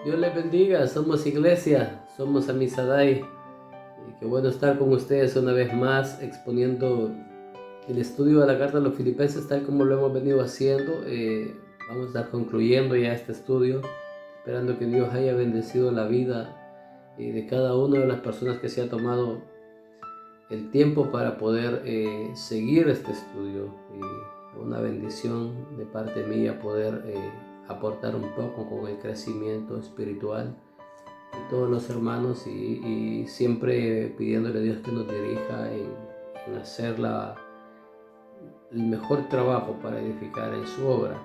Dios les bendiga, somos iglesia, somos Amisadai. Qué bueno estar con ustedes una vez más exponiendo el estudio de la carta a los Filipenses tal como lo hemos venido haciendo. Vamos a estar concluyendo ya este estudio, esperando que Dios haya bendecido la vida de cada una de las personas que se ha tomado el tiempo para poder seguir este estudio. Una bendición de parte mía poder aportar un poco con el crecimiento espiritual de todos los hermanos y siempre pidiéndole a Dios que nos dirija en hacer el mejor trabajo para edificar en su obra.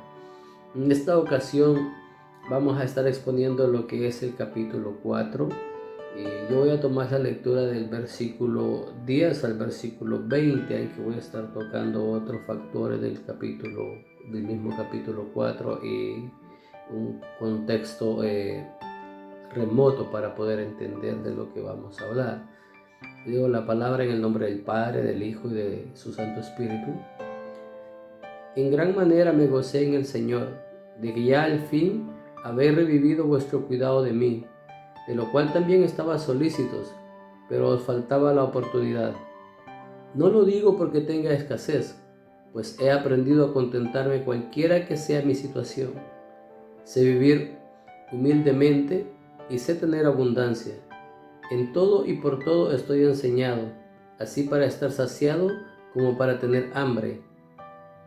En esta ocasión vamos a estar exponiendo lo que es el capítulo 4. Yo voy a tomar la lectura del versículo 10 al versículo 20, aunque voy a estar tocando otros factores del mismo capítulo 4 y un contexto remoto para poder entender de lo que vamos a hablar. Digo la palabra en el nombre del Padre, del Hijo y de su Santo Espíritu. En gran manera me gocé en el Señor, de que ya al fin habéis revivido vuestro cuidado de mí, de lo cual también estaba solícitos, pero os faltaba la oportunidad. No lo digo porque tenga escasez, pues he aprendido a contentarme cualquiera que sea mi situación. Sé vivir humildemente y sé tener abundancia. En todo y por todo estoy enseñado, así para estar saciado como para tener hambre,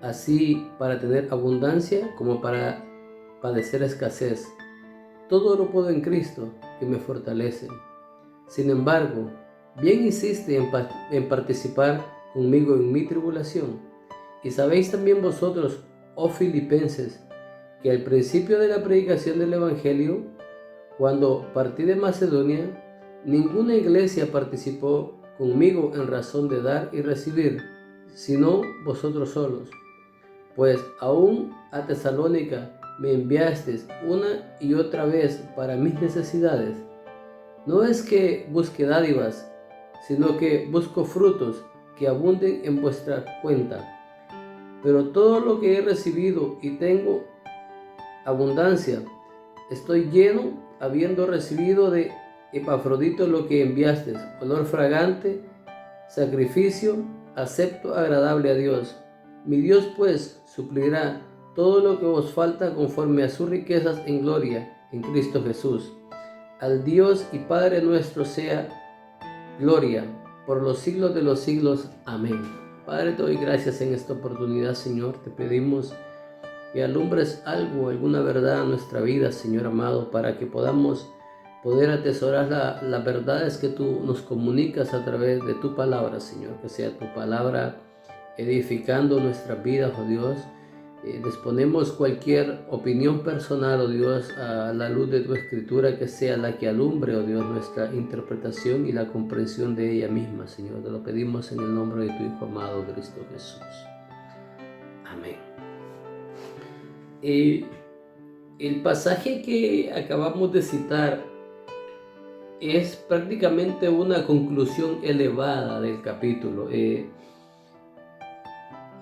así para tener abundancia como para padecer escasez. Todo lo puedo en Cristo, que me fortalece. Sin embargo, bien hiciste en participar conmigo en mi tribulación. Y sabéis también vosotros, oh Filipenses, que al principio de la predicación del Evangelio, cuando partí de Macedonia, ninguna iglesia participó conmigo en razón de dar y recibir, sino vosotros solos. Pues aún a Tesalónica me enviasteis una y otra vez para mis necesidades. No es que busque dádivas, sino que busco frutos que abunden en vuestra cuenta. Pero todo lo que he recibido y tengo abundancia, estoy lleno habiendo recibido de Epafrodito lo que enviasteis, olor fragante, sacrificio acepto agradable a Dios. Mi Dios pues suplirá todo lo que os falta conforme a sus riquezas en gloria en Cristo Jesús. Al Dios y Padre nuestro sea gloria por los siglos de los siglos. Amén. Padre, te doy gracias en esta oportunidad, Señor. Te pedimos que alumbres algo, alguna verdad a nuestra vida, Señor amado, para que podamos poder atesorar las verdades que tú nos comunicas a través de tu palabra, Señor. Que sea tu palabra edificando nuestras vidas, oh Dios. Disponemos cualquier opinión personal, oh Dios, a la luz de tu escritura, que sea la que alumbre, oh Dios, nuestra interpretación y la comprensión de ella misma, Señor. Te lo pedimos en el nombre de tu Hijo amado, Cristo Jesús. Amén. El pasaje que acabamos de citar es prácticamente una conclusión elevada del capítulo.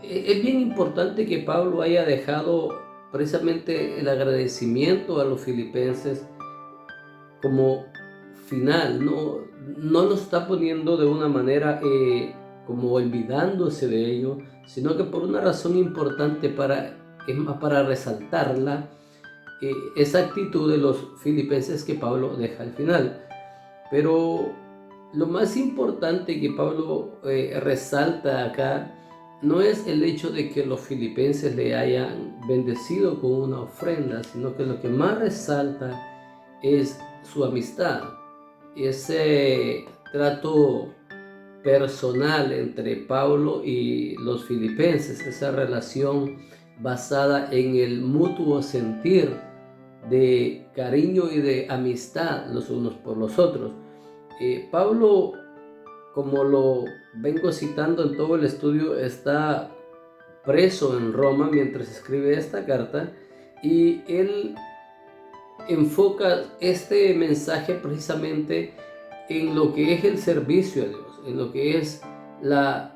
Es bien importante que Pablo haya dejado precisamente el agradecimiento a los filipenses como final. No lo está poniendo de una manera como olvidándose de ello, sino que por una razón importante es más para resaltarla, esa actitud de los filipenses que Pablo deja al final. Pero lo más importante que Pablo resalta acá no es el hecho de que los filipenses le hayan bendecido con una ofrenda, sino que lo que más resalta es su amistad, ese trato personal entre Pablo y los filipenses, esa relación basada en el mutuo sentir de cariño y de amistad los unos por los otros. Pablo, como lo vengo citando en todo el estudio, está preso en Roma mientras escribe esta carta, y él enfoca este mensaje precisamente en lo que es el servicio a Dios, en lo que es la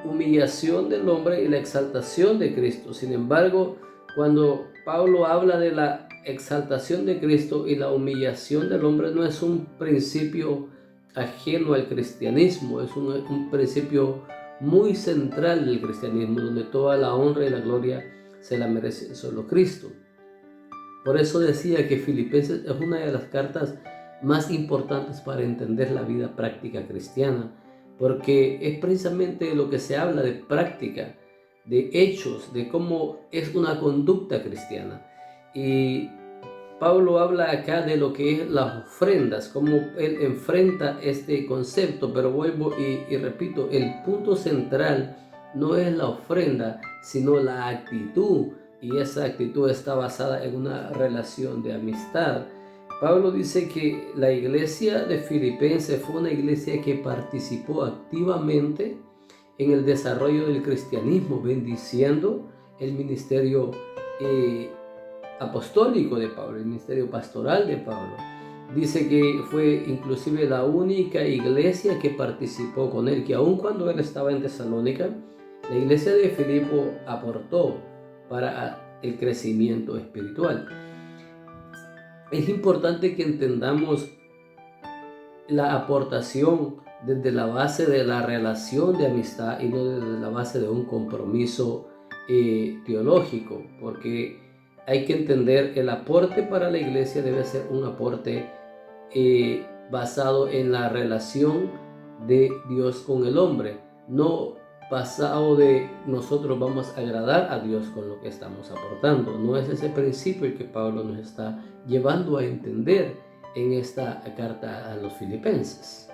humillación del hombre y la exaltación de Cristo. Sin embargo, cuando Pablo habla de la exaltación de Cristo y la humillación del hombre no es un principio ajeno al cristianismo, es un principio muy central del cristianismo, donde toda la honra y la gloria se la merece solo Cristo. Por eso decía que Filipenses es una de las cartas más importantes para entender la vida práctica cristiana, porque es precisamente lo que se habla de práctica, de hechos, de cómo es una conducta cristiana. Y Pablo habla acá de lo que es las ofrendas, cómo él enfrenta este concepto, pero vuelvo y repito, el punto central no es la ofrenda, sino la actitud, y esa actitud está basada en una relación de amistad. Pablo dice que la iglesia de Filipenses fue una iglesia que participó activamente en el desarrollo del cristianismo, bendiciendo el ministerio apostólico de Pablo, el ministerio pastoral de Pablo. Dice que fue inclusive la única iglesia que participó con él, que aun cuando él estaba en Tesalónica, la iglesia de Filipo aportó para el crecimiento espiritual. Es importante que entendamos la aportación desde la base de la relación de amistad y no desde la base de un compromiso teológico, porque hay que entender el aporte para la iglesia debe ser un aporte basado en la relación de Dios con el hombre, no basado de nosotros vamos a agradar a Dios con lo que estamos aportando. No es ese principio el que Pablo nos está llevando a entender en esta carta a los Filipenses.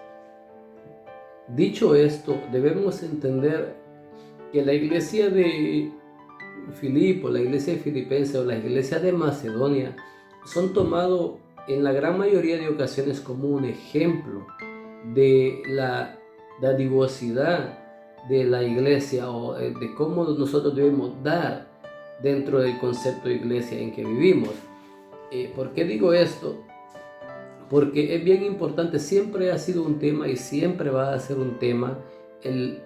Dicho esto, debemos entender que la iglesia de Filipo, la iglesia de Filipenses o la iglesia de Macedonia son tomados en la gran mayoría de ocasiones como un ejemplo de la dadivosidad de la iglesia o de cómo nosotros debemos dar dentro del concepto de iglesia en que vivimos. ¿Por qué digo esto? Porque es bien importante, siempre ha sido un tema y siempre va a ser un tema el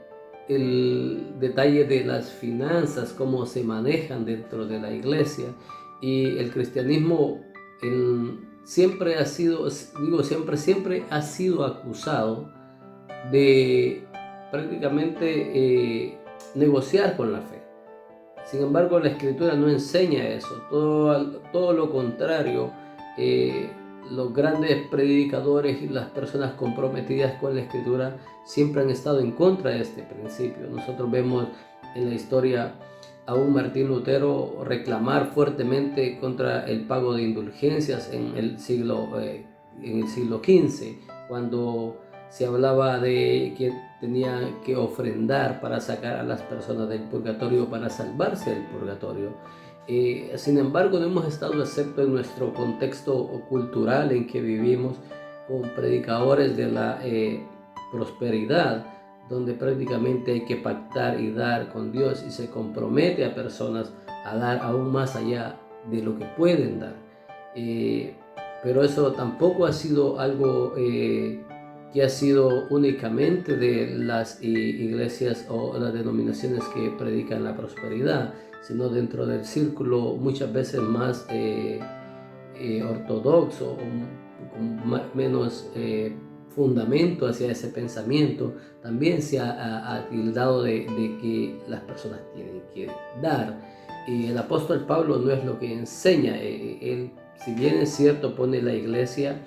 detalle de las finanzas, cómo se manejan dentro de la iglesia. Y el cristianismo siempre ha sido, siempre ha sido acusado de prácticamente negociar con la fe. Sin embargo, la escritura no enseña eso, todo lo contrario. Los grandes predicadores y las personas comprometidas con la escritura siempre han estado en contra de este principio. Nosotros vemos en la historia a un Martín Lutero reclamar fuertemente contra el pago de indulgencias en el siglo XV, cuando se hablaba de que tenía que ofrendar para sacar a las personas del purgatorio, para salvarse del purgatorio. Sin embargo, no hemos estado excepto en nuestro contexto cultural en que vivimos con predicadores de la prosperidad, donde prácticamente hay que pactar y dar con Dios y se compromete a personas a dar aún más allá de lo que pueden dar. Pero eso tampoco ha sido algo que ha sido únicamente de las iglesias o las denominaciones que predican la prosperidad, sino dentro del círculo muchas veces más ortodoxo o con menos fundamento hacia ese pensamiento, también se ha tildado de que las personas tienen que dar. Y el apóstol Pablo no es lo que enseña. Él, si bien es cierto, pone la iglesia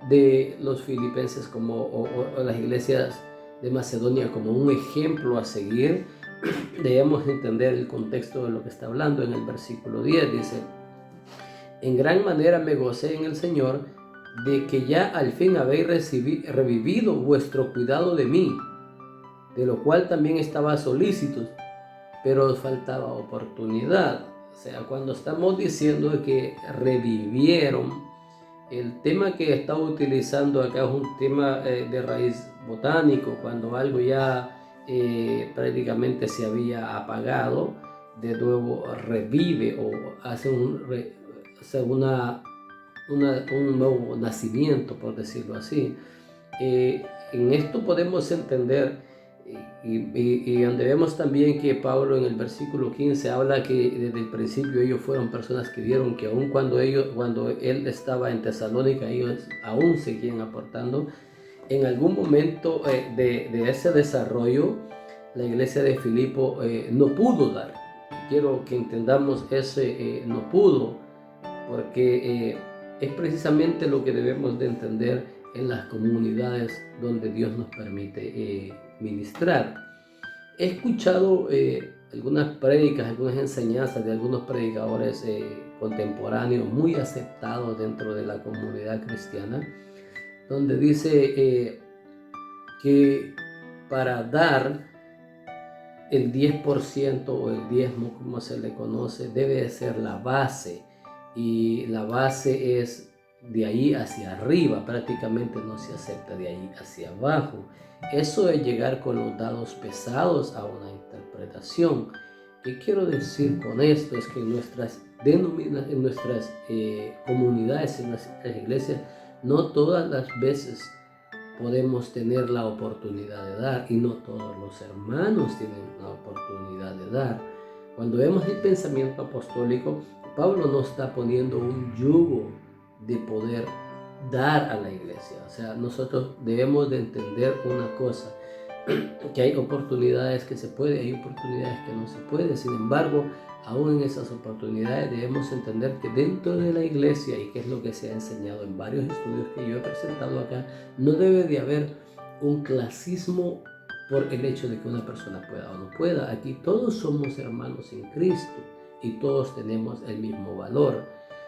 de los filipenses como, o las iglesias de Macedonia como un ejemplo a seguir, debemos entender el contexto de lo que está hablando. En el versículo 10 dice: en gran manera me gocé en el Señor de que ya al fin habéis revivido vuestro cuidado de mí, de lo cual también estaba solícitos, pero os faltaba oportunidad. O sea, cuando estamos diciendo que revivieron, el tema que está utilizando acá es un tema de raíz botánico, cuando algo ya prácticamente se había apagado, de nuevo revive o hace un nuevo nacimiento, por decirlo así. En esto podemos entender Y donde vemos también que Pablo en el versículo 15 habla que desde el principio ellos fueron personas que vieron que aun cuando él estaba en Tesalónica, ellos aún seguían aportando. En algún momento de ese desarrollo, la iglesia de Filipo no pudo dar. Quiero que entendamos ese no pudo, porque es precisamente lo que debemos de entender en las comunidades donde Dios nos permite ministrar. He escuchado algunas prédicas, algunas enseñanzas de algunos predicadores contemporáneos muy aceptados dentro de la comunidad cristiana, donde dice que para dar el 10% o el diezmo, como se le conoce, debe de ser la base, y la base es de ahí hacia arriba, prácticamente no se acepta de ahí hacia abajo. Eso es llegar con los dados pesados a una interpretación. ¿Qué quiero decir con esto? Es que en nuestras comunidades, en nuestras iglesias, no todas las veces podemos tener la oportunidad de dar, y no todos los hermanos tienen la oportunidad de dar. Cuando vemos el pensamiento apostólico, Pablo no está poniendo un yugo de poder dar a la iglesia. O sea, nosotros debemos de entender una cosa, que hay oportunidades que se puede, hay oportunidades que no se puede. Sin embargo, aún en esas oportunidades debemos entender que dentro de la iglesia, y que es lo que se ha enseñado en varios estudios que yo he presentado acá, no debe de haber un clasismo por el hecho de que una persona pueda o no pueda. Aquí todos somos hermanos en Cristo y todos tenemos el mismo valor.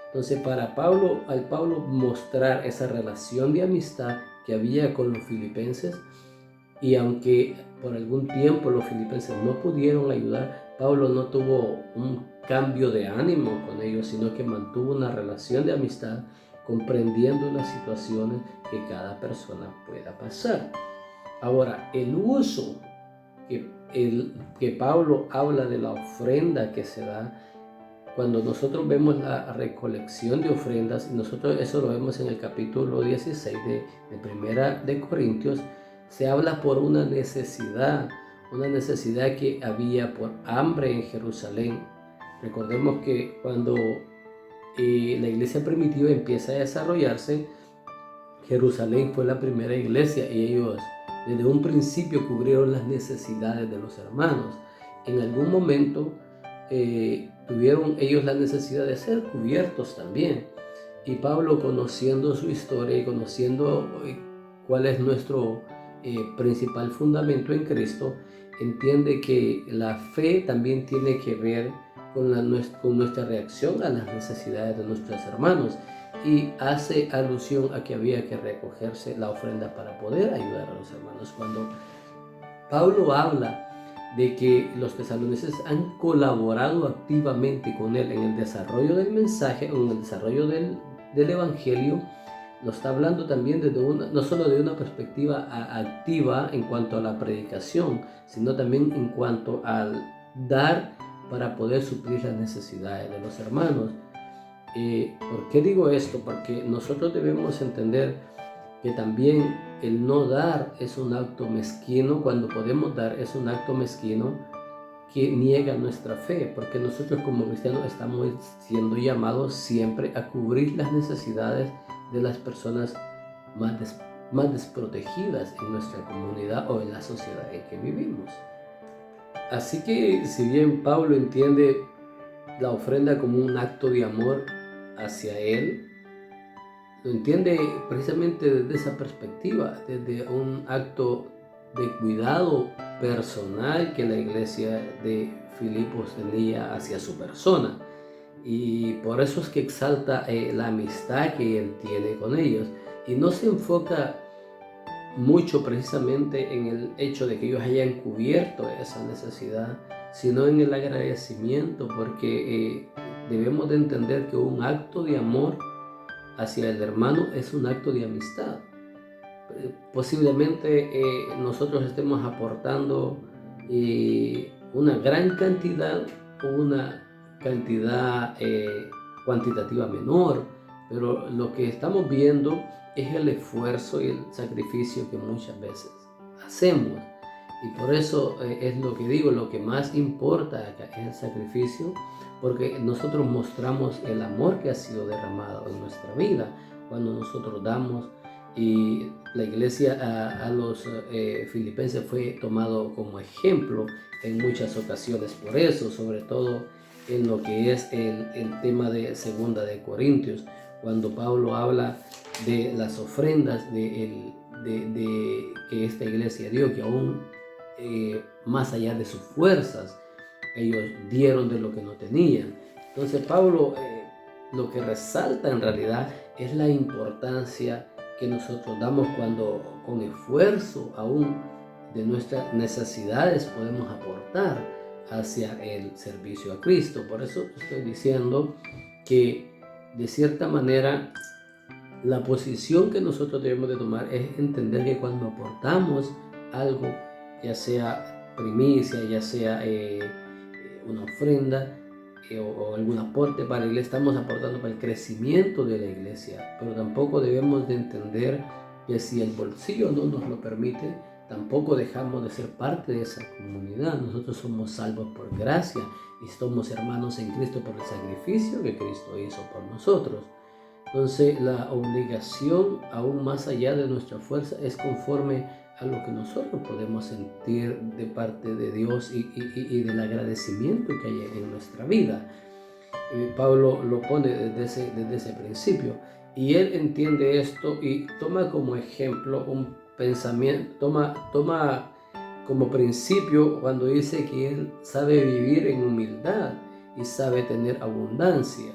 Entonces, al Pablo mostrar esa relación de amistad que había con los filipenses, y aunque por algún tiempo los filipenses no pudieron ayudar, Pablo no tuvo un cambio de ánimo con ellos, sino que mantuvo una relación de amistad, comprendiendo las situaciones que cada persona pueda pasar. Ahora, el uso que Pablo habla de la ofrenda que se da, cuando nosotros vemos la recolección de ofrendas, y nosotros eso lo vemos en el capítulo 16 de Primera de Corintios, se habla por una necesidad que había por hambre en Jerusalén. Recordemos que cuando la iglesia primitiva empieza a desarrollarse, Jerusalén fue la primera iglesia y ellos desde un principio cubrieron las necesidades de los hermanos. En algún momento tuvieron ellos la necesidad de ser cubiertos también. Y Pablo, conociendo su historia y conociendo cuál es nuestro principal fundamento en Cristo, entiende que la fe también tiene que ver con nuestra reacción a las necesidades de nuestros hermanos, y hace alusión a que había que recogerse la ofrenda para poder ayudar a los hermanos. Cuando Pablo habla de que los tesalonicenses han colaborado activamente con él en el desarrollo del mensaje, en el desarrollo del evangelio, lo está hablando también desde no solo de una perspectiva activa en cuanto a la predicación, sino también en cuanto al dar para poder suplir las necesidades de los hermanos. ¿Por qué digo esto? Porque nosotros debemos entender que también el no dar es un acto mezquino. Cuando podemos dar, es un acto mezquino que niega nuestra fe, porque nosotros como cristianos estamos siendo llamados siempre a cubrir las necesidades de las personas más desprotegidas en nuestra comunidad o en la sociedad en que vivimos. Así que si bien Pablo entiende la ofrenda como un acto de amor hacia él, lo entiende precisamente desde esa perspectiva, desde un acto de cuidado personal que la iglesia de Filipos tenía hacia su persona, y por eso es que exalta la amistad que él tiene con ellos, y no se enfoca mucho precisamente en el hecho de que ellos hayan cubierto esa necesidad, sino en el agradecimiento, porque debemos de entender que un acto de amor hacia el hermano es un acto de amistad. Posiblemente nosotros estemos aportando una gran cantidad o una cantidad cuantitativa menor, pero lo que estamos viendo es el esfuerzo y el sacrificio que muchas veces hacemos. Y por eso es lo que digo, lo que más importa acá es el sacrificio, porque nosotros mostramos el amor que ha sido derramado en nuestra vida cuando nosotros damos. Y la iglesia a los filipenses fue tomado como ejemplo en muchas ocasiones por eso, sobre todo en lo que es el tema de Segunda de Corintios, cuando Pablo habla de las ofrendas de que esta iglesia dio, que aún más allá de sus fuerzas, ellos dieron de lo que no tenían. Entonces Pablo lo que resalta en realidad es la importancia que nosotros damos cuando con esfuerzo aún de nuestras necesidades podemos aportar hacia el servicio a Cristo. Por eso estoy diciendo que de cierta manera la posición que nosotros debemos de tomar es entender que cuando aportamos algo, ya sea primicia, ya sea una ofrenda o algún aporte para la iglesia, estamos aportando para el crecimiento de la iglesia, pero tampoco debemos de entender que si el bolsillo no nos lo permite, tampoco dejamos de ser parte de esa comunidad. Nosotros somos salvos por gracia y somos hermanos en Cristo por el sacrificio que Cristo hizo por nosotros. Entonces la obligación, aún más allá de nuestra fuerza, es conforme a lo que nosotros podemos sentir de parte de Dios y del agradecimiento que hay en nuestra vida. Pablo lo pone desde ese principio, y él entiende esto y toma como ejemplo un pensamiento, toma como principio cuando dice que él sabe vivir en humildad y sabe tener abundancia.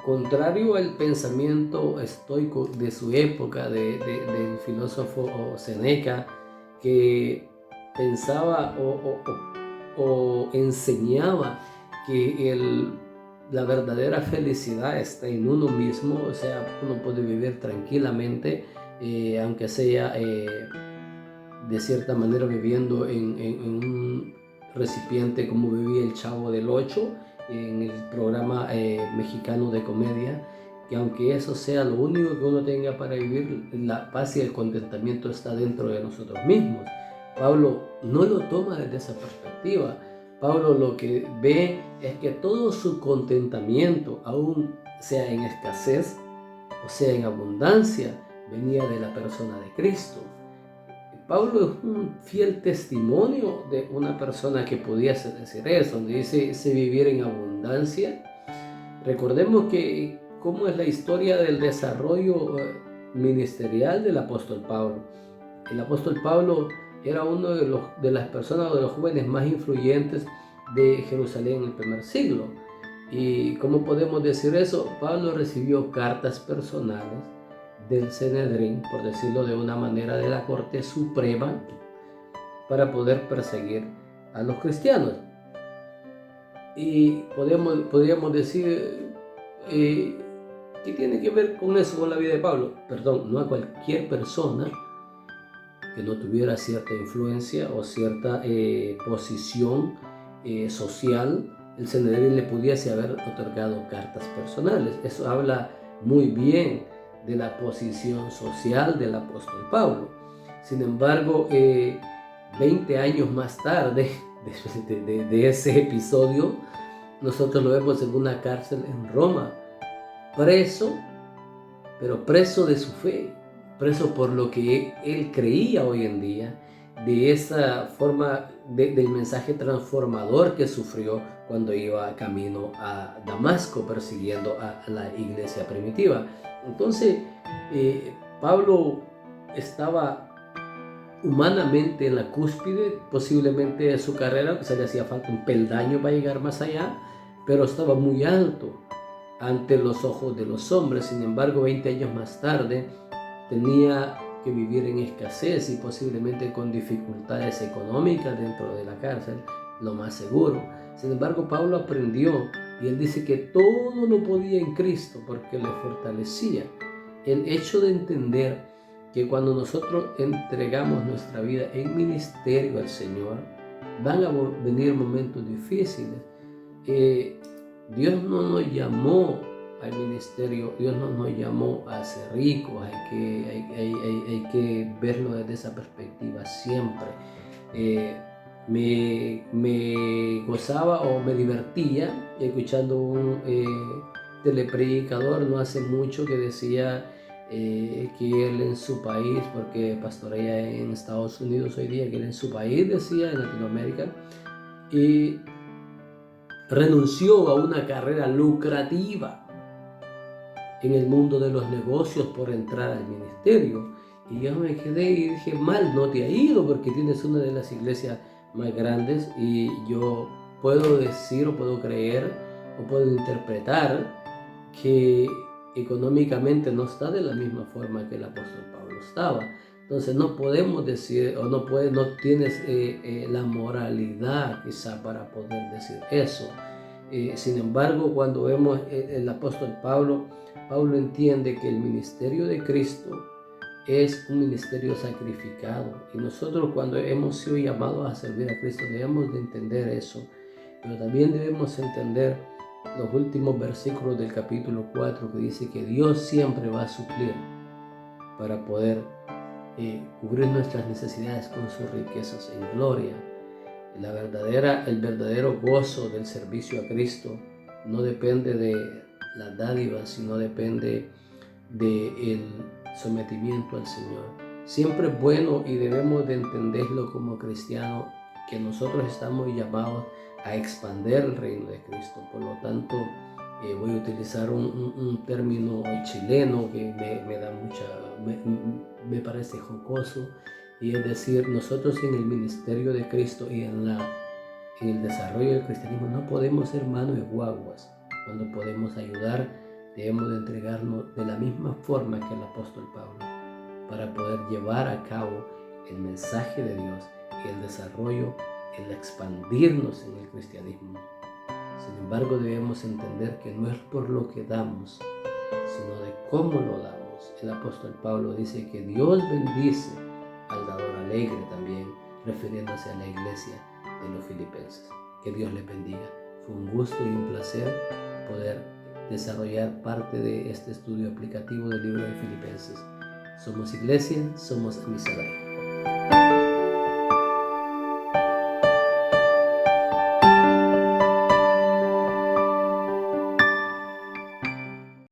Contrario al pensamiento estoico de su época, del filósofo Séneca, que pensaba o enseñaba que la verdadera felicidad está en uno mismo, o sea, uno puede vivir tranquilamente, aunque sea de cierta manera viviendo en un recipiente como vivía el Chavo del Ocho en el programa mexicano de comedia, que aunque eso sea lo único que uno tenga para vivir, la paz y el contentamiento está dentro de nosotros mismos. Pablo no lo toma desde esa perspectiva. Pablo lo que ve es que todo su contentamiento, aún sea en escasez o sea en abundancia, venía de la persona de Cristo. Pablo es un fiel testimonio de una persona que podía decir eso, donde dice vivir en abundancia. Recordemos que cómo es la historia del desarrollo ministerial del apóstol Pablo. El apóstol Pablo era uno de las personas, de los jóvenes más influyentes de Jerusalén en el primer siglo. ¿Y cómo podemos decir eso? Pablo recibió cartas personales del Sanedrín, por decirlo de una manera, de la Corte Suprema, para poder perseguir a los cristianos. Y podríamos decir, ¿qué tiene que ver con eso, con la vida de Pablo? Perdón, no a cualquier persona que no tuviera cierta influencia o cierta posición social, el Sanedrín le pudiese haber otorgado cartas personales. Eso habla muy bien de la posición social del apóstol Pablo. Sin embargo, 20 años más tarde de ese episodio, nosotros lo vemos en una cárcel en Roma, preso, pero preso de su fe, preso por lo que él creía hoy en día, de esa forma del mensaje transformador que sufrió cuando iba camino a Damasco persiguiendo a la iglesia primitiva. Entonces, Pablo estaba humanamente en la cúspide posiblemente de su carrera, se le hacía falta un peldaño para llegar más allá, pero estaba muy alto ante los ojos de los hombres. Sin embargo, 20 años más tarde tenía que vivir en escasez y posiblemente con dificultades económicas dentro de la cárcel, lo más seguro. Sin embargo, Pablo aprendió y él dice que todo lo podía en Cristo porque le fortalecía. El hecho de entender que cuando nosotros entregamos nuestra vida en ministerio al Señor, van a venir momentos difíciles. Dios no nos llamó al ministerio, Dios no nos llamó a ser ricos, hay que verlo desde esa perspectiva siempre. Me gozaba o me divertía escuchando un telepredicador no hace mucho que decía que él en su país, porque pastorea en Estados Unidos hoy día, que él en su país, decía, en Latinoamérica, y renunció a una carrera lucrativa en el mundo de los negocios por entrar al ministerio. Y yo me quedé y dije, mal no te ha ido, porque tienes una de las iglesias más grandes, y yo puedo decir o puedo creer o puedo interpretar que económicamente no está de la misma forma que el apóstol Pablo estaba. Entonces no podemos decir, o no tienes la moralidad quizá para poder decir eso. Sin embargo, cuando vemos el apóstol Pablo entiende que el ministerio de Cristo es un ministerio sacrificado, y nosotros, cuando hemos sido llamados a servir a Cristo, debemos de entender eso, pero también debemos entender los últimos versículos del capítulo 4, que dice que Dios siempre va a suplir para poder cubrir nuestras necesidades con sus riquezas en gloria. El verdadero gozo del servicio a Cristo no depende de las dádivas, sino depende del sometimiento al Señor. Siempre es bueno, y debemos de entenderlo como cristianos, que nosotros estamos llamados a expandir el reino de Cristo. Por lo tanto, voy a utilizar un término chileno que me parece jocoso, y es decir, nosotros en el ministerio de Cristo y en el desarrollo del cristianismo no podemos ser manos de guaguas. Cuando podemos ayudar, debemos de entregarnos de la misma forma que el apóstol Pablo, para poder llevar a cabo el mensaje de Dios y el desarrollo, el expandirnos en el cristianismo. Sin embargo, debemos entender que no es por lo que damos, sino de cómo lo damos. El apóstol Pablo dice que Dios bendice al dador alegre, también refiriéndose a la iglesia de los filipenses. Que Dios les bendiga. Fue un gusto y un placer poder desarrollar parte de este estudio aplicativo del libro de Filipenses. Somos iglesia, somos Amisadai.